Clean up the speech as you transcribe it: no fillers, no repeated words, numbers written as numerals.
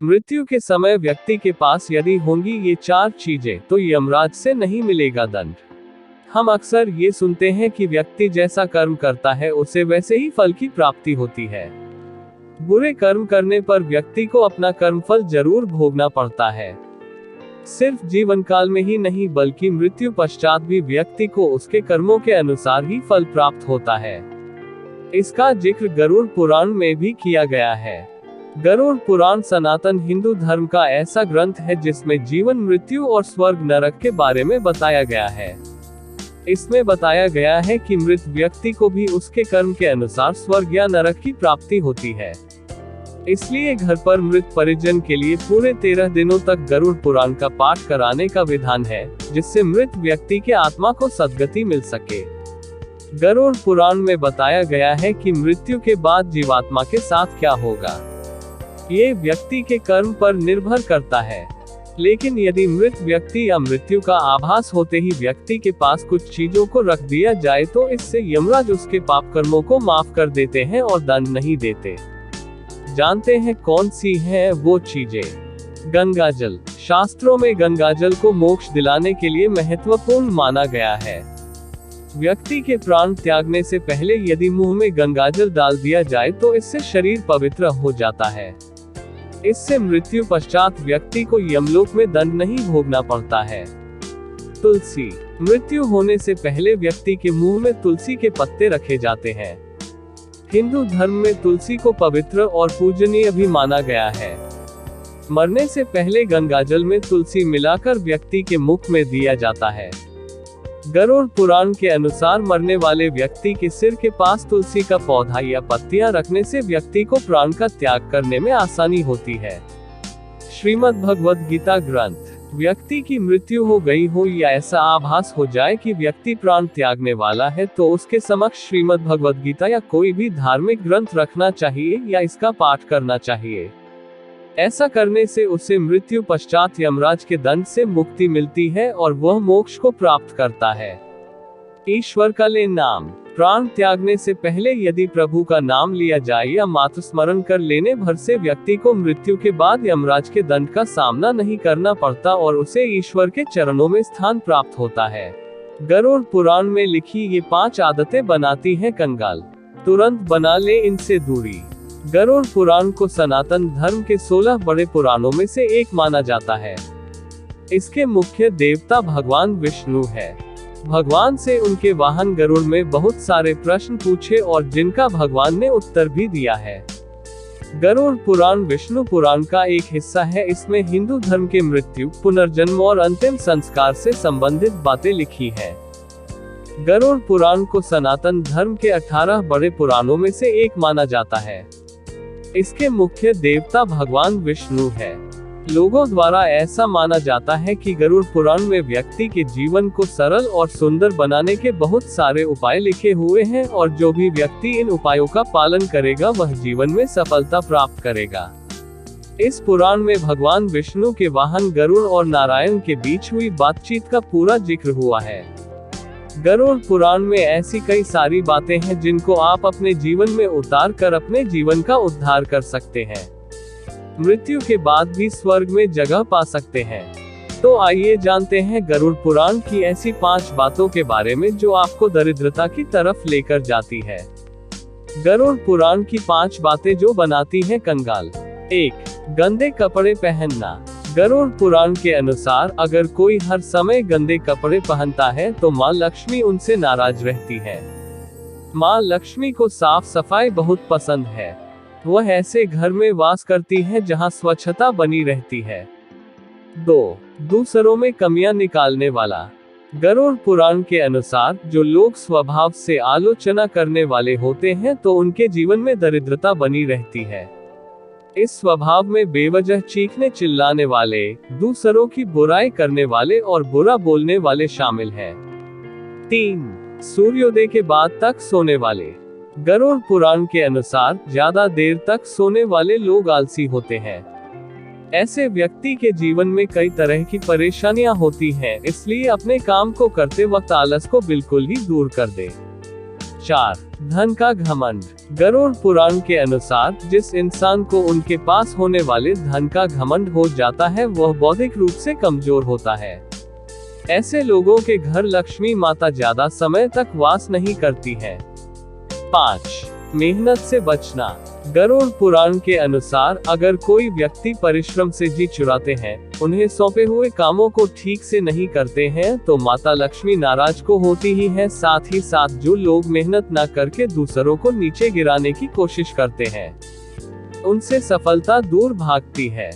मृत्यु के समय व्यक्ति के पास यदि होंगी ये 4 चीजें तो यमराज से नहीं मिलेगा दंड। हम अक्सर ये सुनते हैं कि व्यक्ति जैसा कर्म करता है उसे वैसे ही फल की प्राप्ति होती है। बुरे कर्म करने पर व्यक्ति को अपना कर्मफल जरूर भोगना पड़ता है। सिर्फ जीवन काल में ही नहीं बल्कि मृत्यु पश्चात भी व्यक्ति को उसके कर्मों के अनुसार ही फल प्राप्त होता है। इसका जिक्र गरुड़ पुराण में भी किया गया है। गरुड़ पुराण सनातन हिंदू धर्म का ऐसा ग्रंथ है जिसमें जीवन, मृत्यु और स्वर्ग नरक के बारे में बताया गया है। इसमें बताया गया है कि मृत व्यक्ति को भी उसके कर्म के अनुसार स्वर्ग या नरक की प्राप्ति होती है। इसलिए घर पर मृत परिजन के लिए पूरे 13 दिनों तक गरुड़ पुराण का पाठ कराने का विधान है, जिससे मृत व्यक्ति के आत्मा को सद्गति मिल सके। गरुड़ पुराण में बताया गया है कि मृत्यु के बाद जीवात्मा के साथ क्या होगा, ये व्यक्ति के कर्म पर निर्भर करता है। लेकिन यदि मृत व्यक्ति या मृत्यु का आभास होते ही व्यक्ति के पास कुछ चीजों को रख दिया जाए तो इससे यमराज उसके पाप कर्मों को माफ कर देते हैं और दंड नहीं देते। जानते हैं कौन सी है वो चीजें? गंगाजल। शास्त्रों में गंगाजल को मोक्ष दिलाने के लिए महत्वपूर्ण माना गया है। व्यक्ति के प्राण त्यागने से पहले यदि मुंह में गंगाजल डाल दिया जाए तो इससे शरीर पवित्र हो जाता है। इससे मृत्यु पश्चात व्यक्ति को यमलोक में दंड नहीं भोगना पड़ता है। तुलसी। मृत्यु होने से पहले व्यक्ति के मुंह में तुलसी के पत्ते रखे जाते हैं। हिंदू धर्म में तुलसी को पवित्र और पूजनीय भी माना गया है। मरने से पहले गंगाजल में तुलसी मिलाकर व्यक्ति के मुख में दिया जाता है। गरुड़ पुराण के अनुसार मरने वाले व्यक्ति के सिर के पास तुलसी का पौधा या पत्तियां रखने से व्यक्ति को प्राण का त्याग करने में आसानी होती है। श्रीमद् भगवद गीता ग्रंथ। व्यक्ति की मृत्यु हो गई हो या ऐसा आभास हो जाए कि व्यक्ति प्राण त्यागने वाला है तो उसके समक्ष श्रीमद् भगवद गीता या कोई भी धार्मिक ग्रंथ रखना चाहिए या इसका पाठ करना चाहिए। ऐसा करने से उसे मृत्यु पश्चात यमराज के दंड से मुक्ति मिलती है और वह मोक्ष को प्राप्त करता है। ईश्वर का ले नाम। प्राण त्यागने से पहले यदि प्रभु का नाम लिया जाए या मात्र स्मरण कर लेने भर से व्यक्ति को मृत्यु के बाद यमराज के दंड का सामना नहीं करना पड़ता और उसे ईश्वर के चरणों में स्थान प्राप्त होता है। गरुड़ पुराण में लिखी ये 5 आदतें बनाती हैं कंगाल। तुरंत बना ले इनसे दूरी। गरुड़ पुराण को सनातन धर्म के 16 बड़े पुराणों में से एक माना जाता है। इसके मुख्य देवता भगवान विष्णु है। भगवान से उनके वाहन गरुड़ में बहुत सारे प्रश्न पूछे और जिनका भगवान ने उत्तर भी दिया है। गरुड़ पुराण विष्णु पुराण का एक हिस्सा है। इसमें हिंदू धर्म के मृत्यु, पुनर्जन्म और अंतिम संस्कार से संबंधित बातें लिखी है। गरुड़ पुराण को सनातन धर्म के 18 बड़े पुराणों में से एक माना जाता है। इसके मुख्य देवता भगवान विष्णु है। लोगों द्वारा ऐसा माना जाता है कि गरुड़ पुराण में व्यक्ति के जीवन को सरल और सुंदर बनाने के बहुत सारे उपाय लिखे हुए हैं और जो भी व्यक्ति इन उपायों का पालन करेगा वह जीवन में सफलता प्राप्त करेगा। इस पुराण में भगवान विष्णु के वाहन गरुड़ और नारायण के बीच हुई बातचीत का पूरा जिक्र हुआ है। गरुड़ पुराण में ऐसी कई सारी बातें हैं जिनको आप अपने जीवन में उतार कर अपने जीवन का उद्धार कर सकते हैं। मृत्यु के बाद भी स्वर्ग में जगह पा सकते हैं। तो आइए जानते हैं गरुड़ पुराण की ऐसी 5 बातों के बारे में जो आपको दरिद्रता की तरफ लेकर जाती है। गरुड़ पुराण की 5 बातें जो बनाती हैं कंगाल। 1. गंदे कपड़े पहनना। गरुड़ पुराण के अनुसार अगर कोई हर समय गंदे कपड़े पहनता है तो माँ लक्ष्मी उनसे नाराज रहती है। माँ लक्ष्मी को साफ सफाई बहुत पसंद है। वह ऐसे घर में वास करती है जहाँ स्वच्छता बनी रहती है। 2. दूसरों में कमियां निकालने वाला। गरुड़ पुराण के अनुसार जो लोग स्वभाव से आलोचना करने वाले होते हैं तो उनके जीवन में दरिद्रता बनी रहती है। इस स्वभाव में बेवजह चीखने चिल्लाने वाले, दूसरों की बुराई करने वाले और बुरा बोलने वाले शामिल हैं। 3. सूर्योदय के बाद तक सोने वाले। गरुड़ पुराण के अनुसार ज्यादा देर तक सोने वाले लोग आलसी होते हैं। ऐसे व्यक्ति के जीवन में कई तरह की परेशानियां होती हैं, इसलिए अपने काम को करते वक्त आलस को बिल्कुल ही दूर कर दे। 4. धन का घमंड। गरुड़ पुराण के अनुसार जिस इंसान को उनके पास होने वाले धन का घमंड हो जाता है वह बौद्धिक रूप से कमजोर होता है। ऐसे लोगों के घर लक्ष्मी माता ज्यादा समय तक वास नहीं करती है। 5. मेहनत से बचना। गरुड़ पुराण के अनुसार अगर कोई व्यक्ति परिश्रम से जी चुराते हैं, उन्हें सौंपे हुए कामों को ठीक से नहीं करते हैं तो माता लक्ष्मी नाराज को होती ही है। साथ ही साथ जो लोग मेहनत न करके दूसरों को नीचे गिराने की कोशिश करते हैं, उनसे सफलता दूर भागती है।